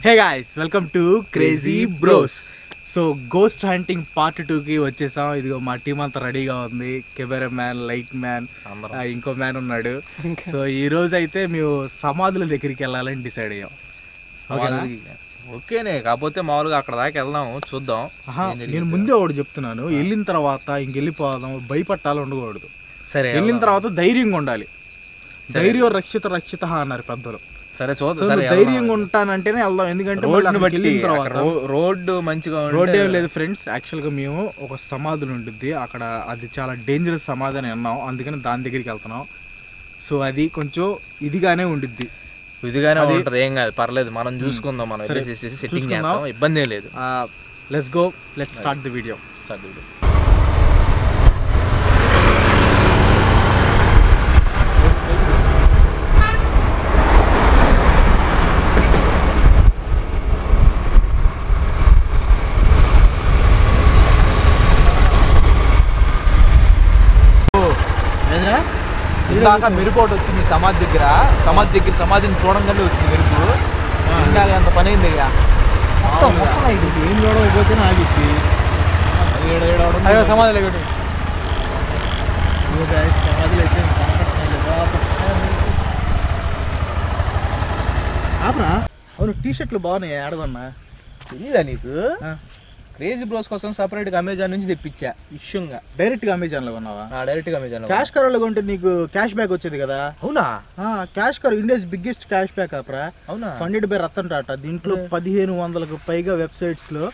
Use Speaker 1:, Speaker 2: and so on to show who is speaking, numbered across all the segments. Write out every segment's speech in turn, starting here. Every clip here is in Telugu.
Speaker 1: Hey guys, welcome to crazy bros. So ghost hunting part 2కి వచ్చేసాం. ఇదిగో మా టీం అంతా రెడీగా ఉంది. కెమెరా మ్యాన్, లైట్ మ్యాన్, ఇంకో మ్యాన్ ఉన్నాడు. సో ఈ రోజు అయితే మేము సమాధుల దగ్గరికి వెళ్ళాలని డిసైడ్ అయ్యాం.
Speaker 2: ఓకేనే, కాకపోతే మామూలుగా అక్కడ దాకా వెళ్దాము, చూద్దాం.
Speaker 1: నేను ముందే ఒకటి చెప్తున్నాను, వెళ్ళిన తర్వాత ఇంకెళ్ళిపోదాం, భయపట్టాలి ఉండకూడదు.
Speaker 2: సరే,
Speaker 1: వెళ్ళిన తర్వాత ధైర్యంగా ఉండాలి. ధైర్యం రక్షిత రక్షిత అన్నారు పెద్దలు.
Speaker 2: సరే చూద్దాం.
Speaker 1: ధైర్యంగా ఉంటానంటేనే వెళ్దాం. ఎందుకంటే
Speaker 2: రోడ్డు మంచిగా
Speaker 1: రోడ్ ఏం లేదు ఫ్రెండ్స్. యాక్చువల్గా మేము ఒక సమాధులు ఉంటుంది అక్కడ, అది చాలా డేంజరస్ సమాధి అని అన్నాం, అందుకని దాని దగ్గరికి వెళ్తున్నాం. సో అది కొంచెం ఇదిగానే ఉండిద్ది.
Speaker 2: ఇదిగానే ఉంటుంది, ఏం కాదు, పర్లేదు, మనం చూసుకుందాం. మనం సెట్టింగ్ చేద్దాం, ఇబ్బంది ఏం లేదు.
Speaker 1: Let's go, let's start the video.
Speaker 2: ఇందాక మెరుపు ఒకటి వచ్చింది సమాధిని చూడంగానే వచ్చింది మెరుపు. ఇందాక అంత పని అయింది.
Speaker 1: ఏం చూడకపోతే ఆగిద్ది.
Speaker 2: సమాధులు
Speaker 1: సమాధులు అయితే ఆపరా. అవును, టీ షర్ట్లు బాగున్నాయి, ఆడదన్నా
Speaker 2: తెలీదా నీకు? క్రేజీ బ్రోస్ కోసం సపరేట్ గా అమెజాన్ నుంచి తెప్పించా. ఇష్యూగా
Speaker 1: డైరెక్ట్ గా అమెజాన్ లో కొన్నావా?
Speaker 2: డైరెక్ట్ గా అమెజాన్.
Speaker 1: క్యాష్ కరోలో కొంటే నీకు క్యాష్ బ్యాక్ వచ్చేది కదా.
Speaker 2: అవునా?
Speaker 1: Cash Karo India's biggest cash back ఆపరా.
Speaker 2: అవునా?
Speaker 1: Funded by Ratan Tata. దీంట్లో 1500కు పైగా వెబ్సైట్స్ లో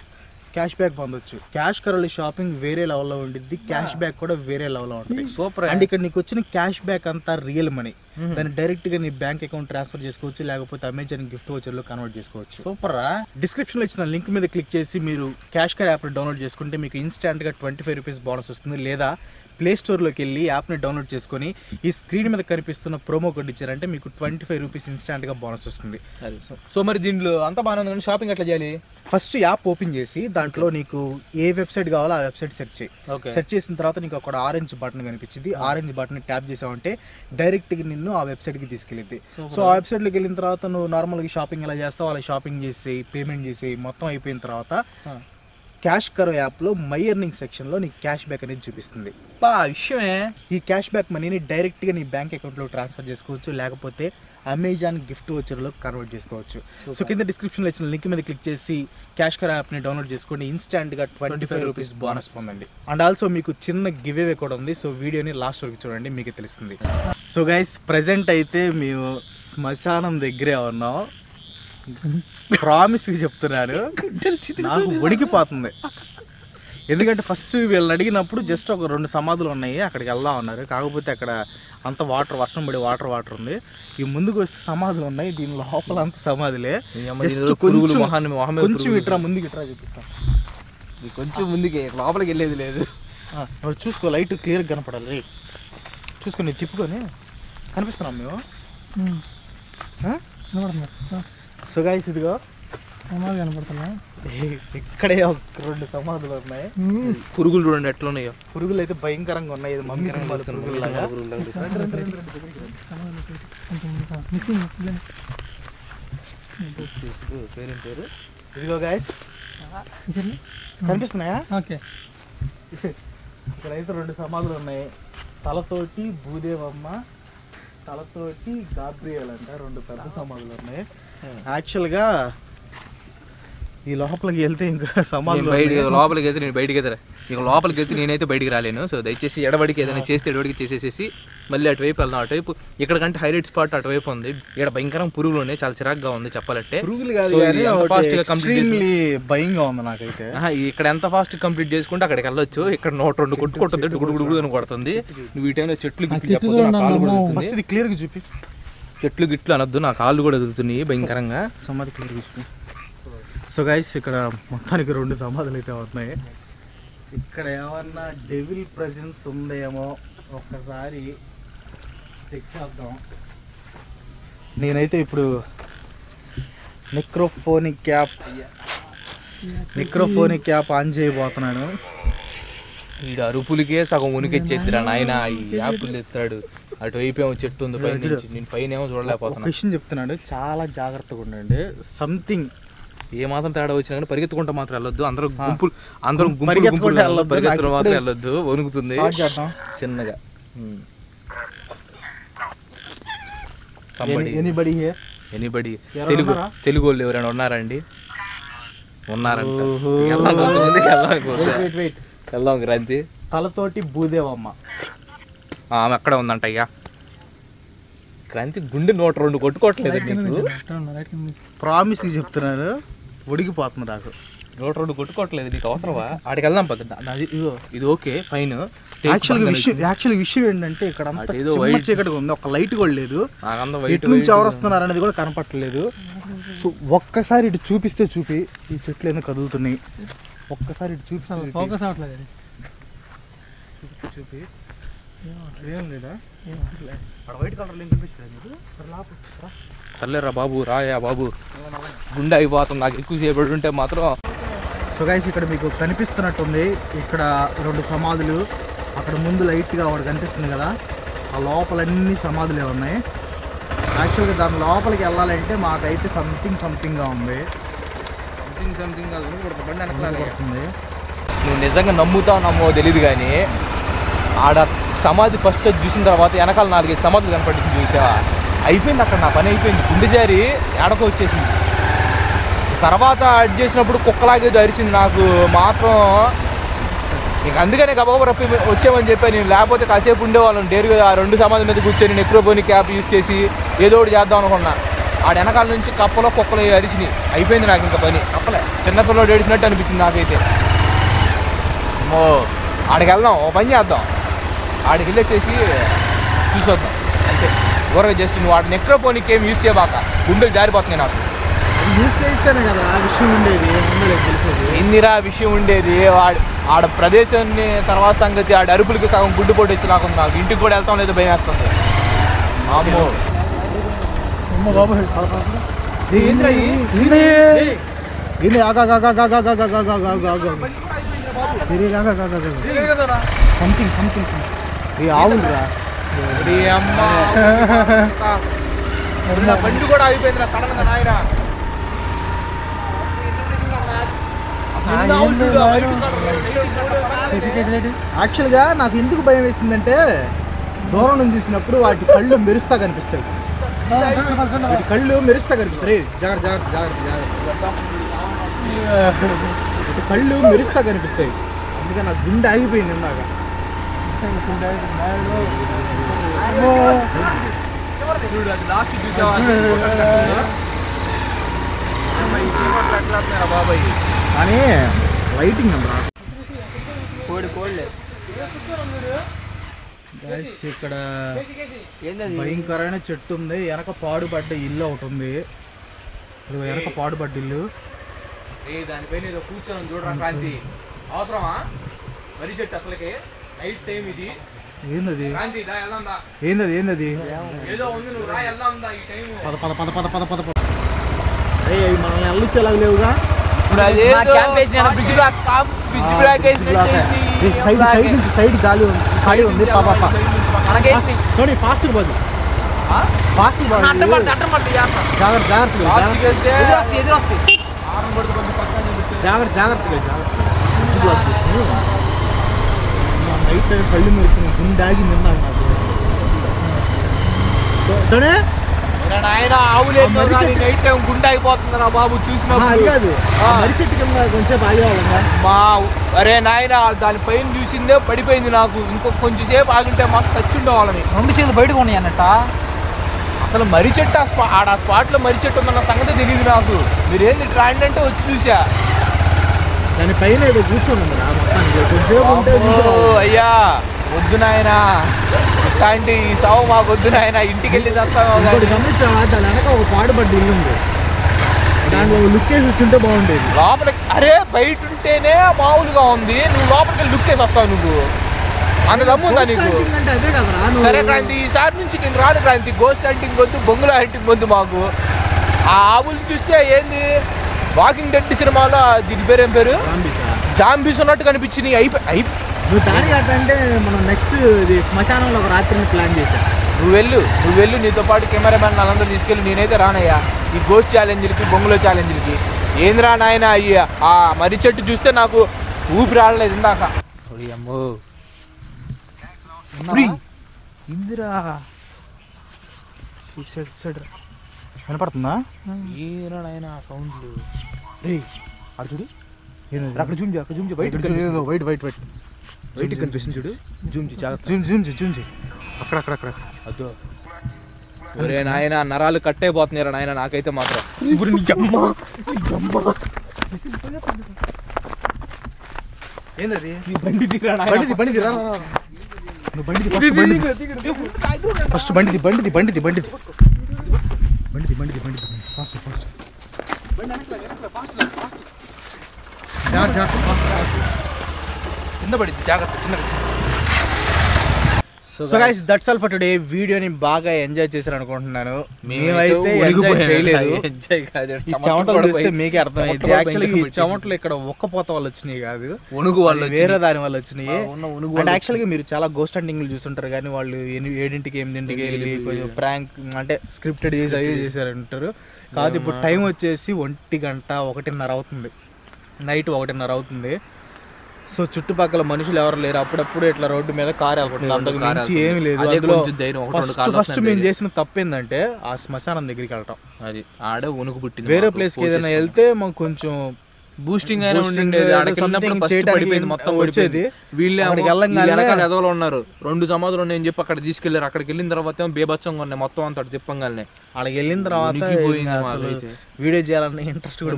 Speaker 1: క్యాష్ బ్యాక్ పొందొచ్చు. క్యాష్ కరోలో షాపింగ్ వేరే లెవెల్లో ఉండిద్ది, క్యాష్ బ్యాక్ కూడా వేరే లెవెల్లో ఉంటుంది.
Speaker 2: సూపర్.
Speaker 1: అండ్ ఇక్కడ నీకు వచ్చిన క్యాష్ బ్యాక్ అంతా రియల్ మనీ. దాన్ని డైరెక్ట్ గా నీ బ్యాంక్ అకౌంట్ ట్రాన్స్ఫర్ చేసుకోవచ్చు, లేకపోతే అమెజాన్ గిఫ్ట్ వోచర్ లో కన్వర్ట్ చేసుకోవచ్చు.
Speaker 2: సూపర్.
Speaker 1: డిస్క్రిప్షన్ లో ఇచ్చిన లింక్ మీద క్లిక్ చేసి మీరు క్యాష్ కర్ యాప్ డౌన్లోడ్ చేసుకుంటే మీకు ఇన్స్టాంట్ గా 25 రూపీస్ బోనస్ వస్తుంది. లేదా ప్లే స్టోర్లోకి వెళ్ళి యాప్ని డౌన్లోడ్ చేసుకొని ఈ స్క్రీన్ మీద కనిపిస్తున్న ప్రోమో కోడ్ ఇచ్చారంటే మీకు 25 రూపీస్ ఇన్స్టాంట్గా బోనస్ వస్తుంది.
Speaker 2: సో మరి దీంట్లో అంతా బాగానే ఉంది, షాపింగ్ ఎట్లా చేయాలి?
Speaker 1: ఫస్ట్ యాప్ ఓపెన్ చేసి దాంట్లో నీకు ఏ వెబ్సైట్ కావాలో ఆ వెబ్సైట్ సెర్చ్ చేయి. సెర్చ్ చేసిన తర్వాత నీకు అక్కడ ఆరెంజ్ బటన్ కనిపించింది. ఆరెంజ్ బటన్ ట్యాప్ చేసావంటే డైరెక్ట్గా నిన్ను ఆ వెబ్సైట్కి తీసుకెళ్ళిద్ది. సో ఆ వెబ్సైట్లోకి వెళ్ళిన తర్వాత నువ్వు నార్మల్గా షాపింగ్ ఎలా చేస్తావు అలా షాపింగ్ చేసి పేమెంట్ చేసి మొత్తం అయిపోయిన తర్వాత క్యాష్ కరో యాప్లో మై ఎర్నింగ్ సెక్షన్లో నీకు క్యాష్ బ్యాక్ అనేది చూపిస్తుంది.
Speaker 2: విషయమే.
Speaker 1: ఈ క్యాష్ బ్యాక్ మనీని డైరెక్ట్గా నీ బ్యాంక్ అకౌంట్లో ట్రాన్స్ఫర్ చేసుకోవచ్చు, లేకపోతే అమెజాన్ గిఫ్ట్ వోచర్లో కన్వర్ట్ చేసుకోవచ్చు. సో కింద డిస్క్రిప్షన్లో ఇచ్చిన లింక్ మీద క్లిక్ చేసి క్యాష్ కరో యాప్ని డౌన్లోడ్ చేసుకోండి, ఇన్స్టాంట్గా 25 రూపీస్ బోనస్ పొందండి. అండ్ ఆల్సో మీకు చిన్న గివ్ అవే కూడా ఉంది. సో వీడియోని లాస్ట్ వరకు చూడండి, మీకు తెలుస్తుంది. సో గైస్, ప్రెజెంట్ అయితే మేము శ్మశానం దగ్గరే ఉన్నాం. ప్రామిస్ చెప్తున్నాను, నాకు వణికిపోతుంది. ఎందుకంటే ఫస్ట్ వీళ్ళని అడిగినప్పుడు జస్ట్ ఒక 2 సమాధులు ఉన్నాయి, అక్కడికి వెళ్దాం అన్నారు. కాకపోతే అక్కడ అంత వర్షం పడి వాటర్ ఉంది. ఈ ముందుకు వస్తే సమాధులు ఉన్నాయి, దీని లోపల అంత సమాధులే. కొంచెం ఇట్రా ముందుకు ఇట్రా చూపిస్తాం.
Speaker 2: కొంచెం ముందుకే, లోపలికి వెళ్ళేది లేదు.
Speaker 1: చూసుకో, లైట్ క్లియర్గా కనపడాలి. చూసుకొని తిప్పుకొని కనిపిస్తున్నాం మేము. సో గైస్, ఇదిగో
Speaker 3: సమాధి కనపడుతున్నా.
Speaker 1: ఇక్కడే 2 సమాధులు ఉన్నాయి.
Speaker 2: పురుగులు చూడండి ఎట్లా ఉన్నాయో.
Speaker 1: పురుగులు అయితే భయంకరంగా ఉన్నాయి. ఇది మమ్మీ ఇదిగో గైస్ కనిపిస్తున్నాయా?
Speaker 3: ఓకే.
Speaker 1: ఇక్కడైతే 2 సమాధులు ఉన్నాయి. తలతోటి భూదేవమ్మ, తలతోటి గాబ్రియల్ అంట. 2 పెద్ద సమాధులు ఉన్నాయి. యాక్చువల్గా ఈ లోపలికి వెళ్తే ఇంకా సమాధులు
Speaker 2: లోపలికి వెళ్తే నేను బయటికి వెళ్తాను. ఇక లోపలికి వెళ్తే నేనైతే బయటికి రాలేను. సో దయచేసి ఎడబడికి ఏదైనా చేస్తే ఎడబడికి చేసేసి మళ్ళీ అటువైపు వెళ్దాం. అటువైపు ఇక్కడ కంటే హైలైట్ స్పాట్ అటువైపు ఉంది. ఇక్కడ భయంకరం పురుగులు ఉన్నాయి, చాలా చిరాగ్గా ఉంది చెప్పాలంటే.
Speaker 1: పురుగులు కాదు, భయంగా ఉంది నాకైతే.
Speaker 2: ఇక్కడ ఎంత ఫాస్ట్ కంప్లీట్ చేసుకుంటే అక్కడికి వెళ్ళొచ్చు. ఇక్కడ 102 కొట్టుకుంటుంది, గుడుగుడు అని కొడుతుంది. నువ్వు ఈ టైంలో చెట్లు
Speaker 1: క్లియర్గా చూపి.
Speaker 2: చెట్లు గిట్లు అనొద్దు, నా కాళ్ళు కూడా ఎదుగుతున్నాయి భయంకరంగా.
Speaker 1: సమాధి క్లియర్గా చూపి. సో గైస్, ఇక్కడ మొత్తానికి 2 సమాధులు అయితే అవుతున్నాయి. ఇక్కడ ఏమన్నా డెవిల్ ప్రెజెన్స్ ఉందేమో ఒక్కసారి చెక్ చేద్దాం. నేనైతే ఇప్పుడు నెక్రోఫోనిక్ యాప్ ఆన్ చేయబోతున్నాను.
Speaker 2: వీడు అరుపులకే సగం ఉనికెచ్చేద్దిరా నాయన. ఈ యాప్లు ఎత్తాడు. అటువైపు ఏమో చెట్టు ఉంది, పైన నేను పైన ఏమో చూడలేకపోతున్నా.
Speaker 1: విషయం చెప్తున్నాడు, చాలా జాగ్రత్తగా ఉండండి. సంథింగ్
Speaker 2: ఏ మాత్రం తేడా వచ్చినా కానీ పరిగెత్తుకుంటా మాత్రం వెళ్ళొద్దు. అందరం గుంపులు పరిగెత్తడం మాత్రం వెళ్ళొద్దు, వణుకుతుంది చిన్నగా. ఎనీబడి తెలుగు వాళ్ళు ఎవరైనా ఉన్నారండి? ఉన్నారంట. వెళ్దాం క్రాంతి.
Speaker 1: తలతోటి భూదేవమ్మ
Speaker 2: ఆమె అక్కడ ఉందంట. అయ్యా క్రాంతి గుండె 102 కొట్టుకోవట్లేదు నీకు.
Speaker 1: ప్రామిస్ కి చెప్తున్నారు, ఉడికిపోతుంది నాకు.
Speaker 2: 102 కొట్టుకోవట్లేదు నీకు, అవసరమా? ఆడికి వెళ్దాం పద. ఇది ఓకే ఫైన్.
Speaker 1: యాక్చువల్ విషయం ఏంటంటే ఇక్కడ చీకటిగా ఉంది, ఒక లైట్ కూడా లేదు, ఎటు నుంచి ఎవరు వస్తున్నారు అనేది కూడా కనపట్టలేదు. సో ఒక్కసారి ఇటు చూపిస్తే చూపి, ఈ చెట్లు ఏమో కదులుతున్నాయి, ఒక్కసారి ఇటు చూపిస్తే
Speaker 3: ఫోకస్ అవ్వట్లేదు.
Speaker 1: చూపి ఏం లేదా వైట్ కలర్ ఏం కనిపిస్తుంది?
Speaker 2: సర్లేరా బాబు, రాయా బాబు, గుండె అయిపోతుంది నాకు ఎక్కువ సేపడి ఉంటే మాత్రం.
Speaker 1: సో గైస్ ఇక్కడ మీకు కనిపిస్తున్నట్టుంది, ఇక్కడ 2 సమాధులు, అక్కడ ముందు లైట్గా ఒకటి కనిపిస్తుంది కదా, ఆ లోపలన్నీ సమాధులే ఉన్నాయి. యాక్చువల్గా దాని లోపలికి వెళ్ళాలంటే మాకైతే సంథింగ్గా ఉంది.
Speaker 2: నువ్వు నిజంగా నమ్ముతావు నమ్మో తెలియదు కానీ ఆడ సమాధి ఫస్ట్ చూసిన తర్వాత వెనకాల 4-5 సమాధులు కనపడింది చూసావా? అయిపోయింది అక్కడ, నా పని అయిపోయింది. గుండె జారి ఏడకో వచ్చేసింది. తర్వాత అడ్ చేసినప్పుడు కుక్కలాగేది అరిచింది నాకు మాత్రం. ఇంక అందుకనే గబగబ రప్పి వచ్చామని చెప్పాను నేను, లేకపోతే కాసేపు ఉండేవాళ్ళం డేరుగా ఆ 2 సమాధుల మీద కూర్చొని నెక్రోపోని క్యాప్ యూజ్ చేసి ఏదో ఒకటి చేద్దాం అనుకున్నా. ఆడ వెనకాల నుంచి కప్పలో కుక్కలు అరిచినాయి. అయిపోయింది నాకు ఇంకా పని. కప్పలే చిన్నపిల్లలు ఏడిచినట్టు అనిపించింది నాకైతే. ఆడికి వెళ్దాం, ఓ పని చేద్దాం, ఆడికి వెళ్ళేసేసి చూసొద్దాం అంతే. ఊరగా జస్ట్ నువ్వు ఆడ నెక్రోపోనిక్ ఏం యూజ్ చేయబాక, గుండెలు జారిపోతున్నాయి నాకు.
Speaker 1: యూజ్ చేస్తేనే కదా ఆ విషయం ఉండేది,
Speaker 2: ఇందిరా విషయం ఉండేది. ఆడ ప్రదేశాన్ని తర్వాత సంగతి, ఆడ అరుపులకి సగం గుడ్డు పోటీ వచ్చి నాకు నాకు ఇంటికి కూడా వెళ్తాం లేదో భయం వేస్తుంది. అమ్మో
Speaker 1: ఆవులురా
Speaker 2: బండి కూడా అయిపోయింది సడన్ గా నాయన.
Speaker 1: యాక్చువల్గా నాకు ఎందుకు భయం వేసిందంటే, దూరం నుంచి చూసినప్పుడు వాటి కళ్ళు మెరుస్తా కనిపిస్తాయి, వాటి కళ్ళు మెరుస్తా కనిపిస్తాయి. జాగ్రత్త, కళ్ళు మెరుస్తా కనిపిస్తాయి. అందుకే నాకు గుండె ఆగిపోయింది ఇందాక. కానీ లైటింగ్ ఇక్కడ భయంకరమైన చెట్టు ఉంది, వెనక పాడుపడ్డ ఇల్లు ఒకటి ఉంది, వెనక పాడుపడ్డ ఇల్లు.
Speaker 2: దానిపైన ఏదో కూర్చొని చూడరా క్రాంతి, అవసరమా వరి చెట్టు అసలుకి? నైట్ టైం ఇది.
Speaker 1: ఏందది
Speaker 2: ఏదో ఉంది, నువ్వు రా వెళ్దాం ఈ టైం.
Speaker 1: అవి మనల్ని అల్లిచ్చేలాగా లేవుగా. సైడ్ గాలి ఖాళీ ఉంది. ఫాస్ట్ పోదు, ఫాస్ట్ జాగ్రత్తగా నైట్ టైం కళ్ళు మెరుస్తున్నాయి, గుండె ఆగింది నాకు.
Speaker 2: నైట్ టైం గుండె అయిపోతుందిరా బాబు చూసినప్పుడు.
Speaker 1: అది కాదు, మర్రి చెట్టు కింద కొంచెంసేపు ఆగేవాళ్ళంగా.
Speaker 2: అరే నాయన దాని పైన చూసిందే పడిపోయింది నాకు. ఇంకొక కొంచెం సేపు ఆగింటే మాకు చచ్చుండేవాళ్ళని.
Speaker 3: 2 చేతులు బయటకు ఉన్నాయి అన్నట్ట.
Speaker 2: అసలు మర్రి చెట్టు ఆడ ఆ స్పాట్లో మర్రి చెట్టు ఉందన్న సంగతి తెలియదు నాకు. మీరేంది ట్రాండ్ అంటే వచ్చి చూసా.
Speaker 1: దానిపైన ఏదో కూర్చొని ఉంది
Speaker 2: అయ్యా వద్దు నాయన, ఇట్లాంటి ఈ సావు మాకు వద్దు నాయన, ఇంటికి వెళ్ళి చేస్తాను.
Speaker 1: గమనించావా, దాని వెనక ఒక పాడుపడ్డ ఇల్లు ఉంది, దాంట్లో లుక్ వేసి వచ్చింటే బాగుండేది.
Speaker 2: లోపలికి అరే బయట ఉంటేనే మామూలుగా ఉంది, నువ్వు లోపలికి లుక్ వేసి వస్తావు. నువ్వు అంత దమ్ముందా నీకు?
Speaker 1: అదే కదరా.
Speaker 2: సరే క్రాంతి, ఈసారి నుంచి నేను రాను క్రాంతి. గోస్ట్ హంటింగ్ వద్దు, బొంగుల హంటింగ్ వద్దు మాకు. ఆ ఆవులు చూస్తే ఏంది వాకింగ్ డెడ్ సినిమాలో దీని పేరు ఏం పేరు, జాంబీస్ ఉన్నట్టు కనిపించినాయి.
Speaker 1: నువ్వు దాని అంటే మనం నెక్స్ట్ ఇది శ్మశానంలో ఒక రాత్రిని ప్లాన్ చేశాను.
Speaker 2: నువ్వు వెళ్ళు నీతో పాటు కెమెరామెన్ వాళ్ళందరూ తీసుకెళ్ళి. నేనైతే రానయ్యా ఈ గోస్ట్ ఛాలెంజ్లకి, బొంగులో ఛాలెంజ్లకి. ఏంద్రా నాయన ఆ మర్రి చెట్టు చూస్తే నాకు ఊపిరి ఆడలేదు ఇందాక. అమ్మో ఇందిరా
Speaker 1: వినపడుతుందా?
Speaker 2: ఏంద్రా నాయన సౌండ్లు.
Speaker 1: అక్కడ చూడు, అక్కడ జూమ్ చేయి, అక్కడ జూమ్ చేయి, వైట్ వైట్ వైట్ వైట్ కనిపిస్తుంది చూడు. జూమ్ చేయి, జూమ్ జూమ్ చేయి, జూమ్ చేయి. అక్కడ
Speaker 2: అదో ఒరే నాయన నరాలు కట్టయిపోతున్నారా నాయన నాకైతే మాత్రం.
Speaker 1: ఏంటది?
Speaker 2: బండి దిగరా
Speaker 1: ఫస్ట్ బండిది ఫాస్ట్
Speaker 2: కింద పడింది జాగ్రత్త చిన్నగా.
Speaker 1: So guys that's all for today. వీడియోని బాగా ఎంజాయ్ చేశారు అనుకుంటున్నాను. మేమైతే ఎంజాయ్ చేయలేదు. ఈ చెమటలు చూస్తే మీకే అర్థమైంది. యాక్చువల్లీ ఈ చెమటలు ఇక్కడ ఒక్కపోత వాళ్ళు వచ్చినాయి కాదు,
Speaker 2: ఒనుగు వాళ్ళు
Speaker 1: వేరే దాని వల్ల వచ్చినాయి. అండ్ యాక్చువల్గా మీరు చాలా గోస్ట్ హంటింగ్లు చూస్తుంటారు కానీ వాళ్ళు 7ంటికి 8ంటికి వెళ్ళి కొంచెం ప్రాంక్ అంటే స్క్రిప్టెడ్ చేసి అదే చేశారంటారు. కాదు ఇప్పుడు టైం వచ్చేసి 1 గంట 1:30 అవుతుంది, నైట్ 1:30 అవుతుంది. సో చుట్టుపక్కల మనుషులు ఎవరు లేరు. అప్పుడప్పుడు ఇట్లా రోడ్డు మీద కారు వెళ్తుంది, అంతకు మించి ఏమి లేదు. ఫస్ట్ మేము చేసిన తప్పు ఏంటంటే ఆ శ్మశానం దగ్గరికి వెళ్ళటం.
Speaker 2: అది ఆడే వణుకు పుట్టింది.
Speaker 1: వేరే ప్లేస్ కి ఏదైనా వెళ్తే మాకు కొంచెం
Speaker 2: బూస్టింగ్ అయినా ఉండేది, మొత్తం వచ్చేది. వీళ్ళే ఎదవలో ఉన్నారు, 2 సమాధులు ఉన్నాయని చెప్పి అక్కడ తీసుకెళ్లారు. అక్కడికి వెళ్ళిన తర్వాత బేబచ్చంగా ఉన్నాయి మొత్తం అంతా తిప్పంగానే.
Speaker 1: అక్కడికి వెళ్ళిన తర్వాత వీడియో చేయాలన్న ఇంట్రెస్ట్ కూడా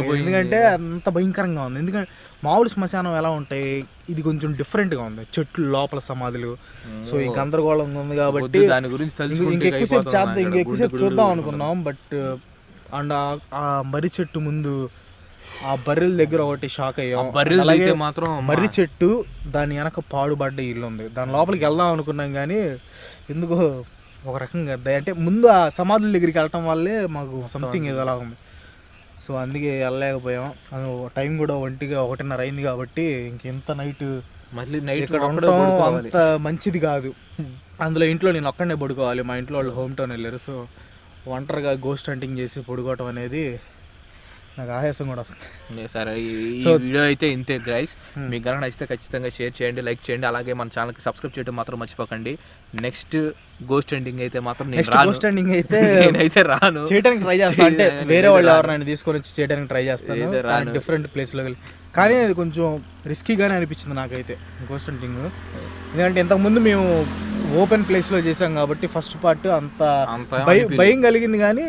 Speaker 1: పోయింది, ఎందుకంటే అంత భయంకరంగా ఉంది. ఎందుకంటే మామూలు శ్మశానం ఎలా ఉంటాయి, ఇది కొంచెం డిఫరెంట్ గా ఉంది, చెట్లు లోపల సమాధులు. సో ఈ గందరగోళంగా ఉంది కాబట్టి
Speaker 2: దాని గురించి
Speaker 1: ఇంకెక్కువసేపు చూద్దాం అనుకున్నాం. బట్ అండ్ ఆ మర్రి చెట్టు ముందు ఆ బర్రెల దగ్గర ఒకటి షాక్ అయ్యాం. అలాగే
Speaker 2: మాత్రం
Speaker 1: మర్రి చెట్టు దాని వెనక పాడుబడ్డ ఇల్లు ఉంది, దాని లోపలికి వెళ్దాం అనుకున్నాం కానీ ఎందుకో ఒక రకంగా అంటే ముందు ఆ సమాధుల దగ్గరికి వెళ్ళటం వల్లే మాకు సంథింగ్ ఏదో అలా ఉంది. సో అందుకే వెళ్ళలేకపోయాం. టైం కూడా 1:30 అయింది కాబట్టి ఇంకెంత నైట్ ఇక్కడ ఉండటం అంత మంచిది కాదు. అందులో ఇంట్లో నేను ఒక్కడనే పడుకోవాలి, మా ఇంట్లో వాళ్ళు హోమ్ టౌన్ వెళ్ళారు. సో ఒంటరిగా గోస్ట్ హంటింగ్ చేసి పడుకోవటం అనేది నాకు ఆయాసం కూడా వస్తుంది.
Speaker 2: సరే ఈ వీడియో అయితే ఇంతే గైస్. మీకు కనుక నచ్చితే ఖచ్చితంగా షేర్ చేయండి, లైక్ చేయండి, అలాగే మన ఛానల్కి సబ్స్క్రైబ్ చేయడం మాత్రం మర్చిపోకండి. నెక్స్ట్ గోస్ట్ హంటింగ్ అయితే మాత్రం నేనైతే రాను,
Speaker 1: చేయడానికి ట్రై చేస్తాను. అంటే వేరే వాళ్ళు ఎవరైనా తీసుకొని వచ్చి చేయడానికి ట్రై చేస్తాను డిఫరెంట్ ప్లేస్లో వెళ్ళి. కానీ అది కొంచెం రిస్కీగానే అనిపించింది నాకైతే గోస్ట్ హంటింగ్. ఎందుకంటే ఇంతకుముందు మేము ఓపెన్ ప్లేస్ లో చేసాం కాబట్టి ఫస్ట్ పార్ట్ అంత భయం కలిగింది కానీ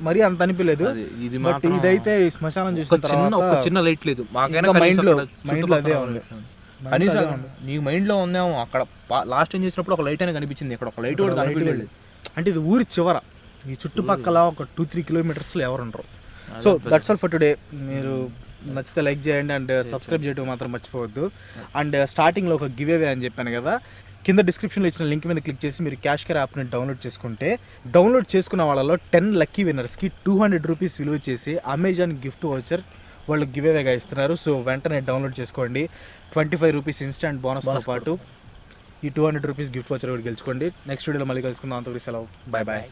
Speaker 1: మరీ అంత అనిపించలేదు. బట్ ఇదైతే శ్మశానం చూసిన తర్వాత
Speaker 2: చిన్న లైట్ లేదు
Speaker 1: మైండ్ లో అదే ఉంది.
Speaker 2: కనీసం నీ మైండ్ లో ఉందేమో అక్కడ లాస్ట్ టైం చేసినప్పుడు ఒక లైట్ అనేది కనిపించింది, ఇక్కడ ఒక లైట్ కూడా కనిపించలేదు.
Speaker 1: అంటే ఇది ఊరి చివర, ఈ చుట్టుపక్కల ఒక 2-3 కిలోమీటర్స్ లో ఎవరు ఉండరు. So that's all for today. మీరు నచ్చితే లైక్ చేయండి అండ్ సబ్స్క్రైబ్ చేయడం మాత్రం మర్చిపోవద్దు. అండ్ స్టార్టింగ్లో ఒక గివ్ అవే అని చెప్పాను కదా, కింద డిస్క్రిప్షన్లో ఇచ్చిన లింక్ మీద క్లిక్ చేసి మీరు క్యాష్ కేర్ యాప్ని డౌన్లోడ్ చేసుకుంటే డౌన్లోడ్ చేసుకున్న వాళ్ళలో 10 లక్కీ విన్నర్స్కి 200 రూపీస్ విలువ చేసి అమెజాన్ గిఫ్ట్ వౌచర్ వాళ్ళు గివ్ అవేగా ఇస్తున్నారు. సో వెంటనే డౌన్లోడ్ చేసుకోండి. 25 రూపీస్ ఇన్స్టాంట్ బోనస్తో పాటు ఈ 200 రూపీస్ గిఫ్ట్ వౌచర్ కూడా గెలుచుకోండి. నెక్స్ట్ వీడియోలో మళ్ళీ కలుసుకుందాం. అంతవరకు సెలవు, బాయ్ బాయ్.